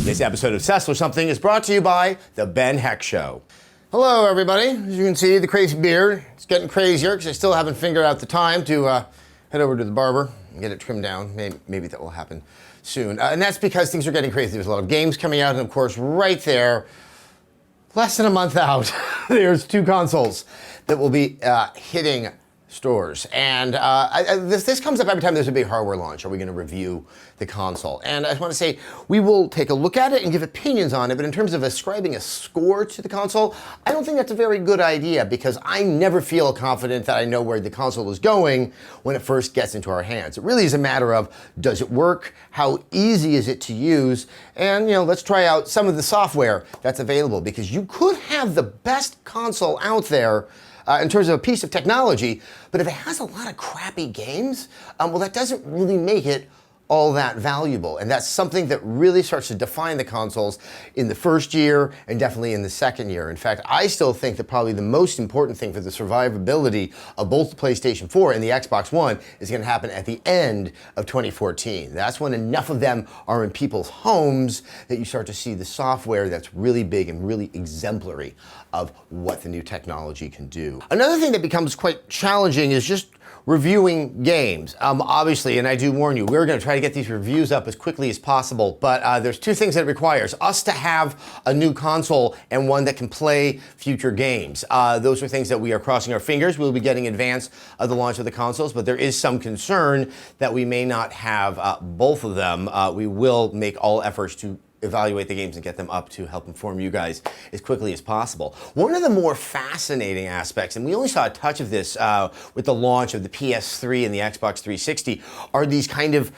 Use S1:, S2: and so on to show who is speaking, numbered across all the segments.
S1: This episode of SESSLER'S Something is brought to you by The Ben Heck Show. Hello, everybody. As you can see, the crazy beard, it's getting crazier because I still haven't figured out the time to head over to the barber and get it trimmed down. Maybe that will happen soon. And that's because things are getting crazy. There's a lot of games coming out, and of course, right there, less than a month out, there's two consoles that will be hitting stores. And this comes up every time there's a big hardware launch. Are we going to review the console? And I just want to say, we will take a look at it and give opinions on it, but in terms of ascribing a score to the console, I don't think that's a very good idea, because I never feel confident that I know where the console is going when it first gets into our hands. It really is a matter of, does it work? How easy is it to use? And, let's try out some of the software that's available, because you could have the best console out there in terms of a piece of technology, but if it has a lot of crappy games, well, that doesn't really make it all that valuable. And that's something that really starts to define the consoles in the first year and definitely in the second year. In fact, I still think that probably the most important thing for the survivability of both the PlayStation 4 and the Xbox One is going to happen at the end of 2014. That's when enough of them are in people's homes that you start to see the software that's really big and really exemplary of what the new technology can do. Another thing that becomes quite challenging is just reviewing games. Obviously, and I do warn you, we're going to try to get these reviews up as quickly as possible, but there's two things that it requires. Us to have a new console and one that can play future games. Those are things that we are crossing our fingers. We'll be getting in advance of the launch of the consoles, but there is some concern that we may not have both of them. We will make all efforts to evaluate the games and get them up to help inform you guys as quickly as possible. One of the more fascinating aspects, and we only saw a touch of this with the launch of the PS3 and the Xbox 360, are these kind of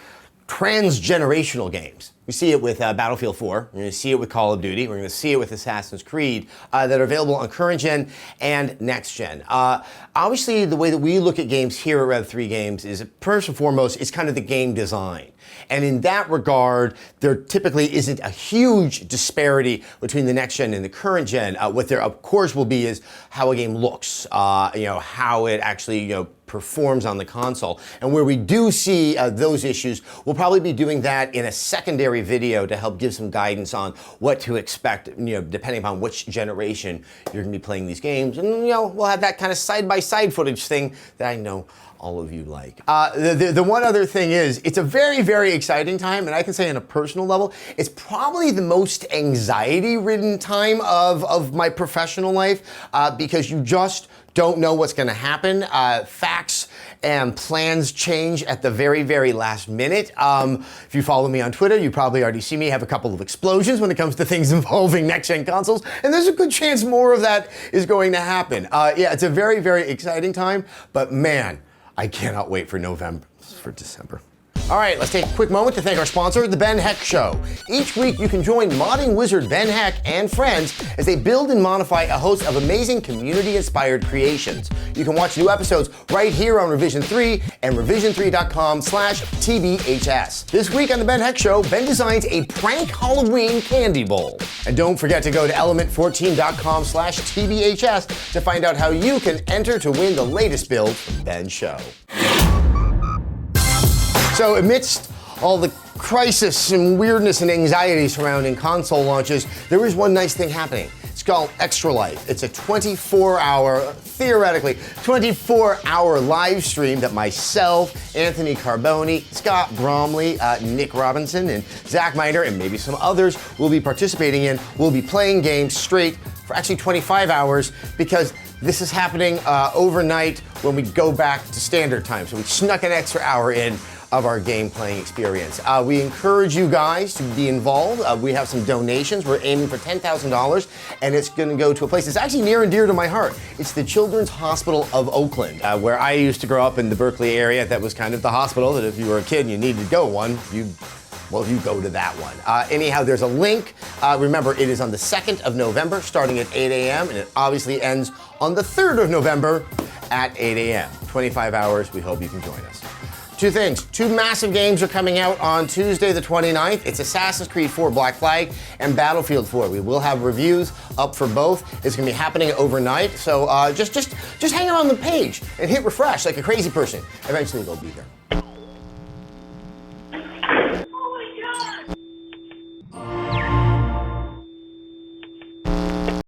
S1: transgenerational games. We see it with Battlefield 4, we're going to see it with Call of Duty, we're going to see it with Assassin's Creed that are available on current gen and next gen. Obviously, the way that we look at games here at Rev3 Games is, first and foremost, it's kind of the game design. And in that regard, there typically isn't a huge disparity between the next gen and the current gen. What there, of course, will be is how a game looks, how it actually, performs on the console. And where we do see those issues, we'll probably be doing that in a secondary video to help give some guidance on what to expect, depending upon which generation you're going to be playing these games. And, we'll have that kind of side-by-side footage thing that I know all of you like. The one other thing is, it's a very, very exciting time, and I can say on a personal level, it's probably the most anxiety-ridden time of my professional life, because you just don't know what's going to happen. Facts and plans change at the very, very last minute. If you follow me on Twitter, you probably already see me have a couple of explosions when it comes to things involving next-gen consoles, and there's a good chance more of that is going to happen. Yeah, it's a very, very exciting time, but man, I cannot wait for December. All right, let's take a quick moment to thank our sponsor, The Ben Heck Show. Each week, you can join modding wizard Ben Heck and friends as they build and modify a host of amazing community-inspired creations. You can watch new episodes right here on Revision 3 and revision3.com/TBHS. This week on The Ben Heck Show, Ben designs a prank Halloween candy bowl. And don't forget to go to element14.com/TBHS to find out how you can enter to win the latest build from Ben's show. So amidst all the crisis and weirdness and anxiety surrounding console launches, there is one nice thing happening. It's called Extra Life. It's a 24-hour live stream that myself, Anthony Carboni, Scott Bromley, Nick Robinson, and Zach Miner, and maybe some others will be participating in. We'll be playing games straight for actually 25 hours, because this is happening overnight when we go back to standard time. So we snuck an extra hour in of our game playing experience. We encourage you guys to be involved. We have some donations. We're aiming for $10,000, and it's going to go to a place that's actually near and dear to my heart. It's the Children's Hospital of Oakland, where I used to grow up in the Berkeley area. That was kind of the hospital that if you were a kid and you needed to go one, you go to that one. Anyhow, there's a link. Remember, it is on the 2nd of November, starting at 8 a.m., and it obviously ends on the 3rd of November at 8 a.m. 25 hours. We hope you can join us. Two things. Two massive games are coming out on Tuesday the 29th. It's Assassin's Creed 4 Black Flag and Battlefield 4. We will have reviews up for both. It's going to be happening overnight, so just hang out on the page and hit refresh like a crazy person. Eventually they'll be there.